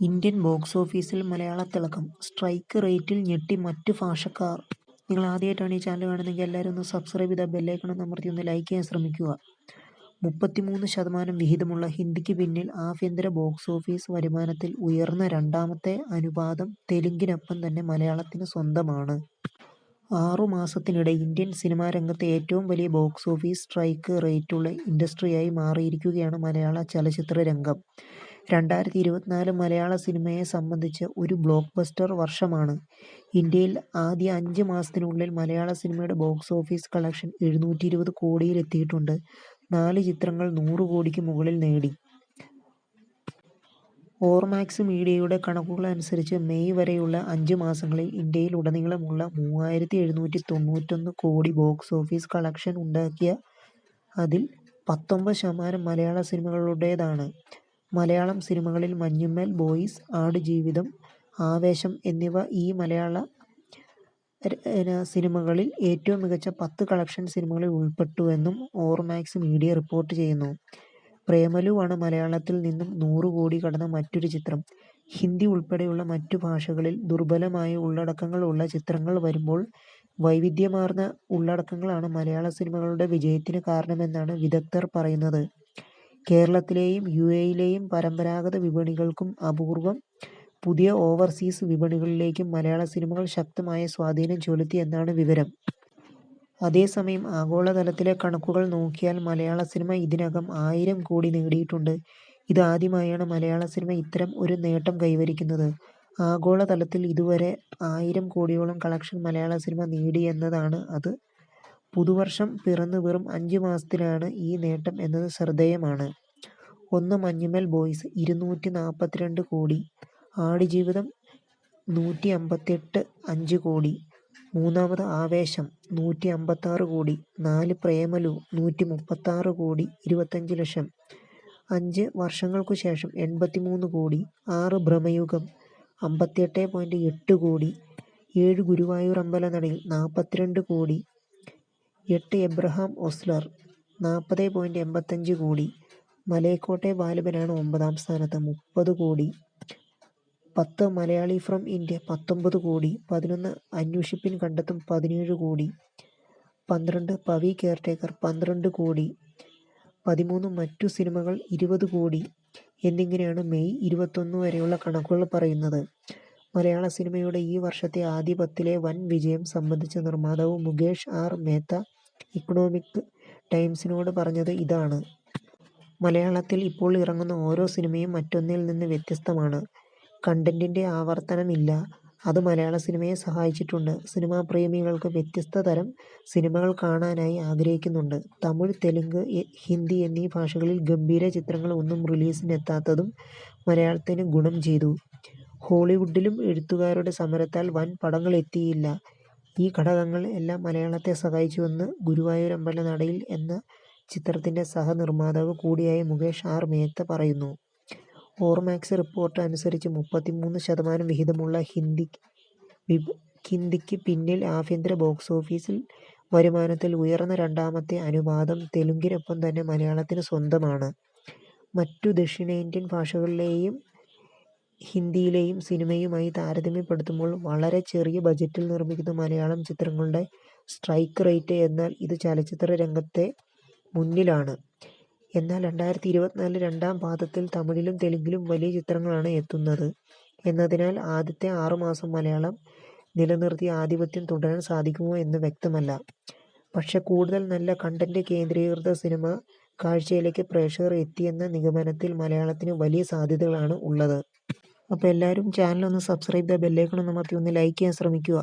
Indian box ഓഫീസിൽ മലയാളത്തിളക്കം. Strike റേറ്റിൽ ഞെട്ടി മറ്റു ഭാഷക്കാർ. നിങ്ങൾ ആദ്യമായിട്ടാണ് ഈ ചാനൽ കാണുന്നതെങ്കിൽ എല്ലാവരും ഒന്ന് സബ്സ്ക്രൈബ് ചെയ്താൽ ബെല്ലൈക്കൺ അമർത്തി ഒന്ന് ലൈക്ക് ചെയ്യാൻ ശ്രമിക്കുക. 33% വിഹിതമുള്ള ഹിന്ദിക്ക് പിന്നിൽ ആഭ്യന്തര ബോക്സ് ഓഫീസ് വരുമാനത്തിൽ ഉയർന്ന രണ്ടാമത്തെ അനുപാതം തെലുങ്കിനൊപ്പം തന്നെ മലയാളത്തിന് സ്വന്തമാണ്. 6 മാസത്തിനിടെ ഇന്ത്യൻ സിനിമാ രംഗത്തെ ഏറ്റവും വലിയ ബോക്സ് ഓഫീസ് സ്ട്രൈക്ക് റേറ്റുള്ള ഇൻഡസ്ട്രിയായി മാറിയിരിക്കുകയാണ് മലയാള ചലച്ചിത്ര രംഗം. 2024 മലയാള സിനിമയെ സംബന്ധിച്ച് ഒരു ബ്ലോക്ക് ബസ്റ്റർ വർഷമാണ്. ഇന്ത്യയിൽ ആദ്യ 5 മാസത്തിനുള്ളിൽ മലയാള സിനിമയുടെ ബോക്സ് ഓഫീസ് കളക്ഷൻ 720 കോടിയിലെത്തിയിട്ടുണ്ട്. 4 ചിത്രങ്ങൾ 100 കോടിക്ക് മുകളിൽ നേടി. ഓർമാക്സ് മീഡിയയുടെ കണക്കുകളനുസരിച്ച് മെയ് വരെയുള്ള 5 മാസങ്ങളിൽ ഇന്ത്യയിലുടനീളമുള്ള 3791 കോടി ബോക്സ് ഓഫീസ് കളക്ഷൻ ഉണ്ടാക്കിയ അതിൽ 19% മലയാള സിനിമകളുടേതാണ്. മലയാളം സിനിമകളിൽ മഞ്ഞുമ്മൽ ബോയ്സ്, ആടുജീവിതം, ആവേശം എന്നിവ ഈ മലയാള സിനിമകളിൽ ഏറ്റവും മികച്ച 10 കളക്ഷൻ സിനിമകളിൽ ഉൾപ്പെട്ടുവെന്നും ഓർമാക്സ് മീഡിയ റിപ്പോർട്ട് ചെയ്യുന്നു. പ്രേമലു ആണ് മലയാളത്തിൽ നിന്നും 100 കോടി കടന്ന മറ്റൊരു ചിത്രം. ഹിന്ദി ഉൾപ്പെടെയുള്ള മറ്റു ഭാഷകളിൽ ദുർബലമായ ഉള്ളടക്കങ്ങൾ ഉള്ള ചിത്രങ്ങൾ വരുമ്പോൾ വൈവിധ്യമാർന്ന ഉള്ളടക്കങ്ങളാണ് മലയാള സിനിമകളുടെ വിജയത്തിന് കാരണമെന്നാണ് വിദഗ്ധർ പറയുന്നത്. കേരളത്തിലെയും UAEയിലെയും പരമ്പരാഗത വിപണികൾക്കും അപൂർവം പുതിയ ഓവർസീസ് വിപണികളിലേക്കും മലയാള സിനിമകൾ ശക്തമായ സ്വാധീനം ചെലുത്തി എന്നാണ് വിവരം. അതേസമയം ആഗോളതലത്തിലെ കണക്കുകൾ നോക്കിയാൽ മലയാള സിനിമ ഇതിനകം 1000 കോടി നേടിയിട്ടുണ്ട്. ഇതാദ്യമായാണ് മലയാള സിനിമ ഇത്തരം ഒരു നേട്ടം കൈവരിക്കുന്നത്. ആഗോളതലത്തിൽ ഇതുവരെ 1000 കോടിയോളം കളക്ഷൻ മലയാള സിനിമ നേടിയെന്നതാണ് അത്. പുതുവർഷം പിറന്ന് വെറും 5 മാസത്തിലാണ് ഈ നേട്ടം എന്നത് ശ്രദ്ധേയമാണ്. ഒന്ന് മഞ്ഞുമ്മൽ ബോയ്സ് 242 കോടി, ആടുജീവിതം 158.5 കോടി, മൂന്നാമത് ആവേശം 156 കോടി, 4 പ്രേമലു 136 കോടി 25 ലക്ഷം, 5 വർഷങ്ങൾക്കു ശേഷം 83 കോടി, 6 ഭ്രമയുഗം 58.8 കോടി, 7 ഗുരുവായൂർ അമ്പലനടയിൽ 42 കോടി, 8 എബ്രഹാം ഓസ്ലർ 40.85 കോടി, മലൈക്കോട്ടെ വാലിബനാണ് 9ാം സ്ഥാനത്ത് 30 കോടി, 10 മലയാളി ഫ്രം ഇന്ത്യ 19 കോടി, 11 അന്വേഷിപ്പിൻ കണ്ടെത്തും 17 കോടി, 12 പവി കെയർടേക്കർ 12 കോടി, 13 മറ്റു സിനിമകൾ 20 കോടി എന്നിങ്ങനെയാണ് മെയ് 21 വരെയുള്ള കണക്കുകൾ പറയുന്നത്. മലയാള സിനിമയുടെ ഈ വർഷത്തെ ആദ്യ 10ലെ വൻ വിജയം സംബന്ധിച്ച് നിർമ്മാതാവ് മുകേഷ് ആർ മേത്ത ഇക്കണോമിക് ടൈംസിനോട് പറഞ്ഞത് ഇതാണ്. മലയാളത്തിൽ ഇപ്പോൾ ഇറങ്ങുന്ന ഓരോ സിനിമയും മറ്റൊന്നിൽ നിന്ന് വ്യത്യസ്തമാണ്. കണ്ടന്റിന്റെ ആവർത്തനമില്ല. അത് മലയാള സിനിമയെ സഹായിച്ചിട്ടുണ്ട്. സിനിമാ പ്രേമികൾക്ക് വ്യത്യസ്ത തരം സിനിമകൾ കാണാനായി ആഗ്രഹിക്കുന്നുണ്ട്. തമിഴ്, തെലുങ്ക്, ഹിന്ദി എന്നീ ഭാഷകളിൽ ഗംഭീര ചിത്രങ്ങൾ ഒന്നും റിലീസിനെത്താത്തതും മലയാളത്തിന് ഗുണം ചെയ്തു. ഹോളിവുഡിലും എഴുത്തുകാരുടെ സമരത്താൽ വൻ പടങ്ങൾ എത്തിയില്ല. ഈ ഘടകങ്ങൾ എല്ലാം മലയാളത്തെ സഹായിച്ചുവെന്ന് ഗുരുവായൂർ അമ്പലനടയിൽ എന്ന ചിത്രത്തിന്റെ സഹനിർമ്മാതാവ് കൂടിയായ മുകേഷ് ആർ മേത്ത പറയുന്നു. ഓർമാക്സ് റിപ്പോർട്ട് അനുസരിച്ച് 33% വിഹിതമുള്ള ഹിന്ദിക്ക് പിന്നിൽ ആഭ്യന്തര ബോക്സ് ഓഫീസിൽ വരുമാനത്തിൽ ഉയർന്ന രണ്ടാമത്തെ അനുപാതം തെലുങ്കിനൊപ്പം തന്നെ മലയാളത്തിന് സ്വന്തമാണ്. മറ്റു ദക്ഷിണേന്ത്യൻ ഭാഷകളിലെയും ഹിന്ദിയിലെയും സിനിമയുമായി താരതമ്യപ്പെടുത്തുമ്പോൾ വളരെ ചെറിയ ബജറ്റിൽ നിർമ്മിക്കുന്ന മലയാളം ചിത്രങ്ങളുടെ സ്ട്രൈക്ക് റേറ്റ് എന്നാൽ ഇത് ചലച്ചിത്ര രംഗത്തെ മുന്നിലാണ്. എന്നാൽ 2024 രണ്ടാം പാദത്തിൽ തമിഴിലും തെലുങ്കിലും വലിയ ചിത്രങ്ങളാണ് എത്തുന്നത് എന്നതിനാൽ ആദ്യത്തെ 6 മാസം മലയാളം നിലനിർത്തിയ ആധിപത്യം തുടരാൻ സാധിക്കുമോ എന്ന് വ്യക്തമല്ല. പക്ഷെ കൂടുതൽ നല്ല കണ്ടന്റ് കേന്ദ്രീകൃത സിനിമ കാഴ്ചയിലേക്ക് പ്രേക്ഷകർ എത്തിയെന്ന നിഗമനത്തിൽ മലയാളത്തിന് വലിയ സാധ്യതകളാണ് ഉള്ളത്. അപ്പോൾ എല്ലാവരും ചാനൽ ഒന്ന് സബ്സ്ക്രൈബ് ചെയ്ത ബെല്ലൈക്കൺ അമർത്തി ഒന്ന് ലൈക്ക് ചെയ്യാൻ ശ്രമിക്കുക.